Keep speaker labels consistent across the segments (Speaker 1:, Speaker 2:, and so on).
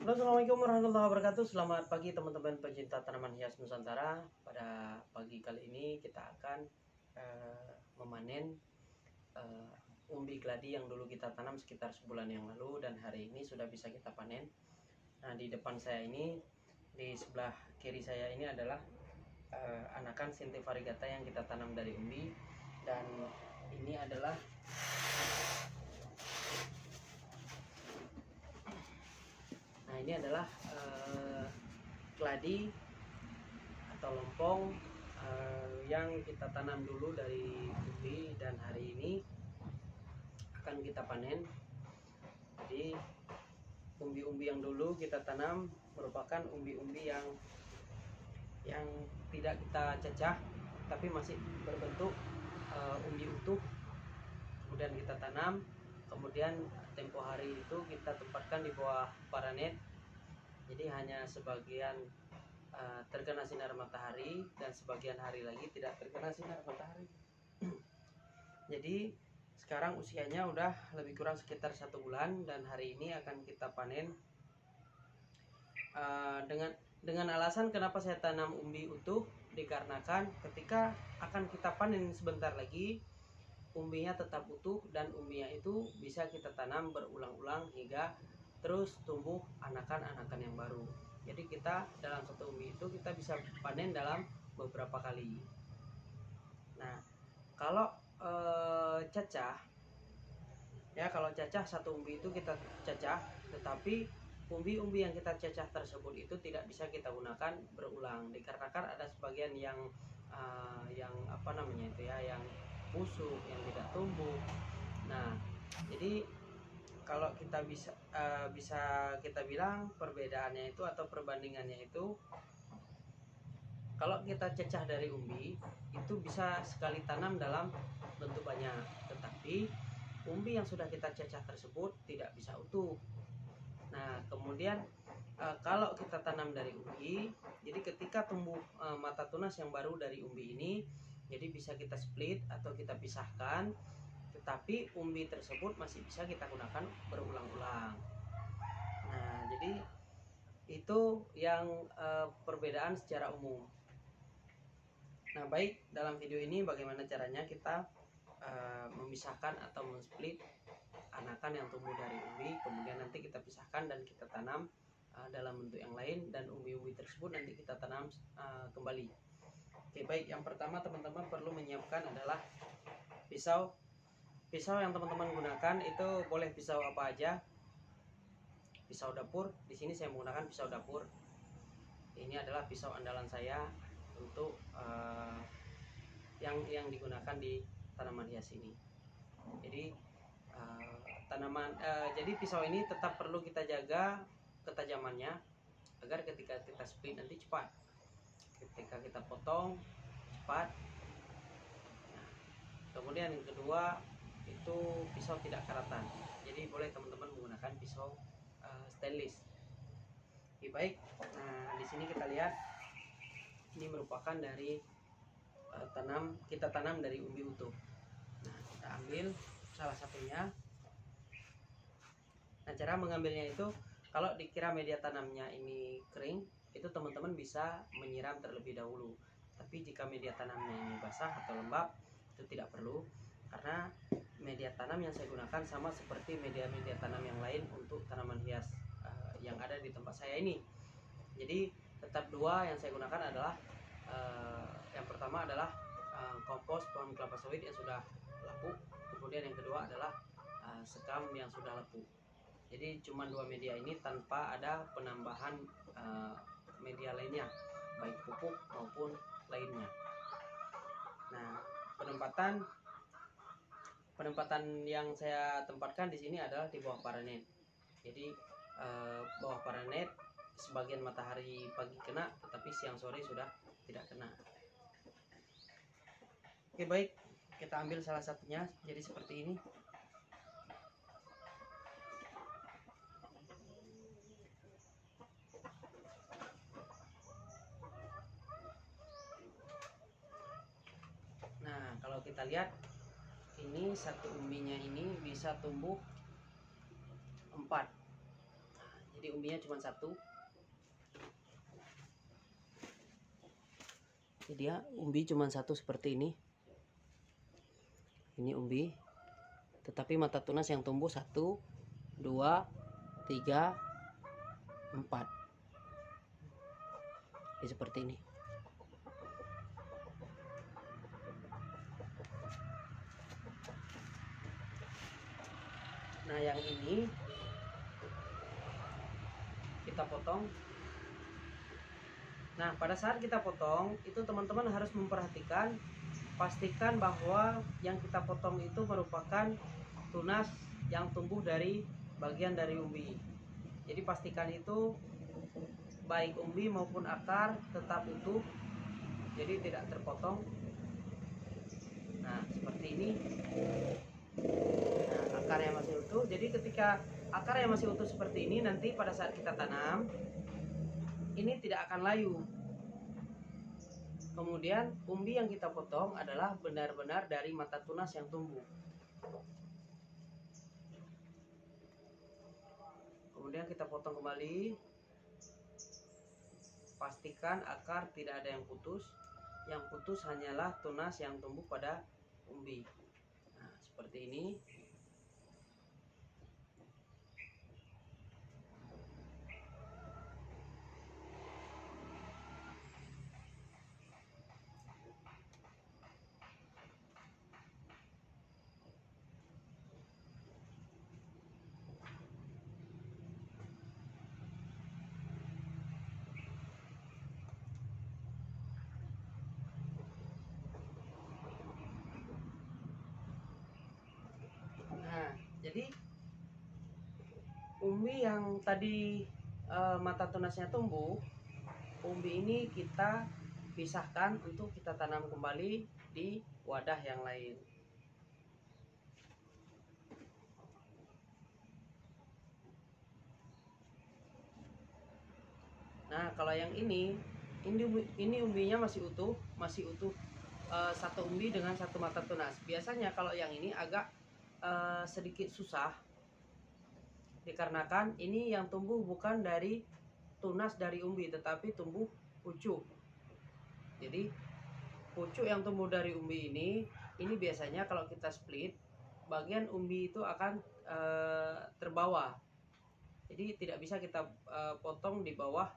Speaker 1: Halo, assalamualaikum warahmatullahi wabarakatuh. Selamat pagi teman-teman pecinta tanaman hias Nusantara. Pada pagi kali ini kita akan memanen umbi gladi yang dulu kita tanam sekitar sebulan yang lalu, dan hari ini sudah bisa kita panen. Nah, di depan saya ini, di sebelah kiri saya ini adalah anakan Sinti variegata yang kita tanam dari umbi, dan ini adalah gladi atau lompong yang kita tanam dulu dari umbi, dan hari ini akan kita panen. Jadi umbi-umbi yang dulu kita tanam merupakan umbi-umbi yang tidak kita cecah, tapi masih berbentuk umbi utuh. Kemudian kita tanam, kemudian tempo hari itu kita tempatkan di bawah paranet. Jadi hanya sebagian terkena sinar matahari dan sebagian hari lagi tidak terkena sinar matahari. Jadi sekarang usianya udah lebih kurang sekitar 1 bulan, dan hari ini akan kita panen. Dengan alasan kenapa saya tanam umbi utuh, dikarenakan ketika akan kita panen sebentar lagi, umbinya tetap utuh, dan umbinya itu bisa kita tanam berulang-ulang hingga terus tumbuh anakan-anakan yang baru. Jadi kita dalam satu umbi itu kita bisa panen dalam beberapa kali. Nah, kalau cacah, ya kalau cacah satu umbi itu kita cacah, tetapi umbi-umbi yang kita cacah tersebut itu tidak bisa kita gunakan berulang, dikarenakan ada sebagian yang yang busuk, yang tidak tumbuh. Nah, jadi kalau kita bisa kita bilang perbedaannya itu atau perbandingannya itu, kalau kita cecah dari umbi itu bisa sekali tanam dalam bentuk banyak, tetapi umbi yang sudah kita cecah tersebut tidak bisa utuh. Nah, kemudian kalau kita tanam dari umbi, jadi ketika tumbuh mata tunas yang baru dari umbi ini, jadi bisa kita split atau kita pisahkan, tetapi umbi tersebut masih bisa kita gunakan berulang-ulang. Nah, jadi itu yang perbedaan secara umum. Nah, baik, dalam video ini bagaimana caranya kita memisahkan atau men-split anakan yang tumbuh dari umbi, kemudian nanti kita pisahkan dan kita tanam dalam bentuk yang lain, dan umbi-umbi tersebut nanti kita tanam kembali. Oke, baik, yang pertama teman-teman perlu menyiapkan adalah pisau. Pisau yang teman-teman gunakan itu boleh pisau apa aja. Pisau dapur, di sini saya menggunakan pisau dapur. Ini adalah pisau andalan saya untuk yang digunakan di tanaman hias ini. Jadi jadi pisau ini tetap perlu kita jaga ketajamannya agar ketika kita split nanti cepat, ketika kita potong cepat. Nah, kemudian yang kedua itu pisau tidak karatan, jadi boleh teman-teman menggunakan pisau stainless. Oke, baik. Nah, di sini kita lihat ini merupakan dari kita tanam dari umbi utuh. Nah, kita ambil salah satunya. Nah, cara mengambilnya itu, kalau dikira media tanamnya ini kering, itu teman-teman bisa menyiram terlebih dahulu. Tapi jika media tanamnya ini basah atau lembab, itu tidak perlu, karena media tanam yang saya gunakan sama seperti media-media tanam yang lain untuk tanaman hias yang ada di tempat saya ini. Jadi tetap dua yang saya gunakan adalah yang pertama adalah kompos pohon kelapa sawit yang sudah lapuk, kemudian yang kedua adalah sekam yang sudah lapuk. Jadi cuma dua media ini tanpa ada penambahan media lainnya, baik pupuk maupun lainnya. Nah, penempatan yang saya tempatkan di sini adalah di bawah paranet. Jadi bawah paranet sebagian matahari pagi kena, tetapi siang sore sudah tidak kena. Oke, baik, kita ambil salah satunya. Jadi seperti ini. Nah, kalau kita lihat ini satu umbinya ini bisa tumbuh 4. Nah, Jadi umbinya cuma satu. Jadi ya umbi cuma satu seperti ini. Ini umbi. Tetapi mata tunas yang tumbuh 1, 2, 3, 4. Jadi seperti ini. Nah, yang ini kita potong. Nah, pada saat kita potong, itu teman-teman harus memperhatikan, pastikan bahwa yang kita potong itu merupakan tunas yang tumbuh dari bagian dari umbi. Jadi pastikan itu baik umbi maupun akar tetap utuh, jadi tidak terpotong. Nah, seperti ini. Nah, akarnya masih utuh. Jadi ketika akarnya masih utuh seperti ini, nanti pada saat kita tanam, ini tidak akan layu. Kemudian umbi yang kita potong adalah benar-benar dari mata tunas yang tumbuh. Kemudian kita potong kembali. Pastikan akar tidak ada yang putus. Yang putus hanyalah tunas yang tumbuh pada umbi. Nah, seperti ini. Nah, jadi umbi yang tadi mata tunasnya tumbuh, umbi ini kita pisahkan untuk kita tanam kembali di wadah yang lain. Nah, kalau yang ini umbinya masih utuh satu umbi dengan satu mata tunas. Biasanya kalau yang ini agak sedikit susah, dikarenakan ini yang tumbuh bukan dari tunas dari umbi, tetapi tumbuh pucuk. Jadi pucuk yang tumbuh dari umbi ini biasanya kalau kita split, bagian umbi itu akan terbawa. Jadi tidak bisa kita potong di bawah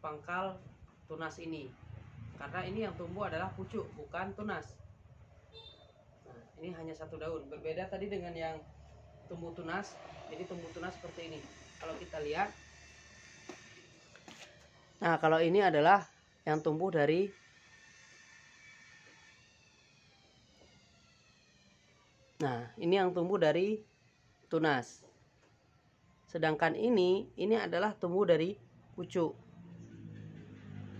Speaker 1: pangkal tunas ini, karena ini yang tumbuh adalah pucuk, bukan tunas. Nah, ini hanya satu daun, berbeda tadi dengan yang tumbuh tunas. Jadi tumbuh tunas seperti ini. Kalau kita lihat, nah kalau ini adalah yang tumbuh dari ini yang tumbuh dari tunas. Sedangkan ini adalah tumbuh dari pucuk.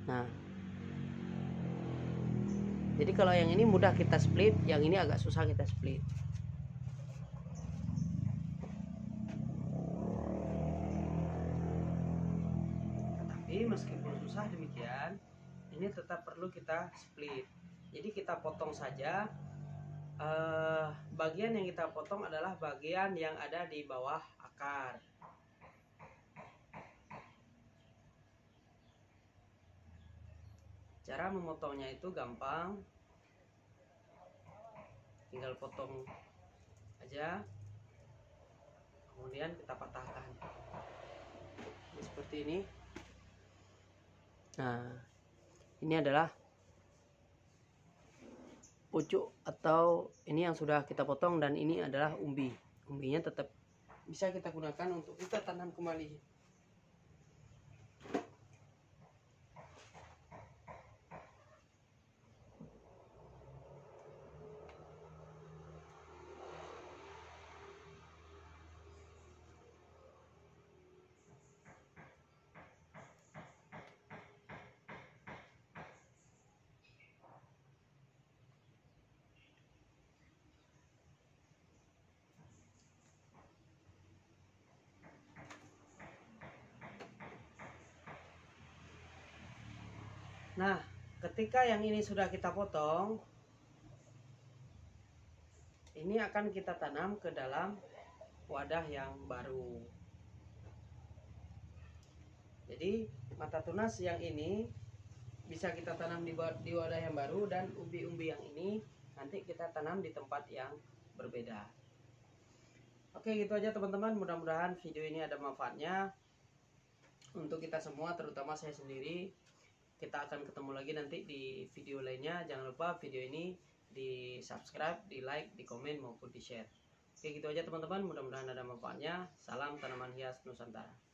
Speaker 1: Nah, jadi kalau yang ini mudah kita split, yang ini agak susah kita split. Tetapi meskipun susah demikian, ini tetap perlu kita split. Jadi kita potong saja. Bagian yang kita potong adalah bagian yang ada di bawah akar. Cara memotongnya itu gampang, tinggal potong aja, kemudian kita patahkan. Ini seperti ini. Nah, ini adalah pucuk atau ini yang sudah kita potong, dan ini adalah umbi. Umbinya tetap bisa kita gunakan untuk kita tanam kembali. Nah, ketika yang ini sudah kita potong, ini akan kita tanam ke dalam wadah yang baru. Jadi mata tunas yang ini bisa kita tanam di wadah yang baru, dan umbi-umbi yang ini nanti kita tanam di tempat yang berbeda. Oke, gitu aja teman-teman. Mudah-mudahan video ini ada manfaatnya untuk kita semua, terutama saya sendiri. Kita akan ketemu lagi nanti di video lainnya. Jangan lupa video ini di subscribe, di like, di komen maupun di share. Oke, gitu aja teman-teman. Mudah-mudahan ada manfaatnya. Salam tanaman hias Nusantara.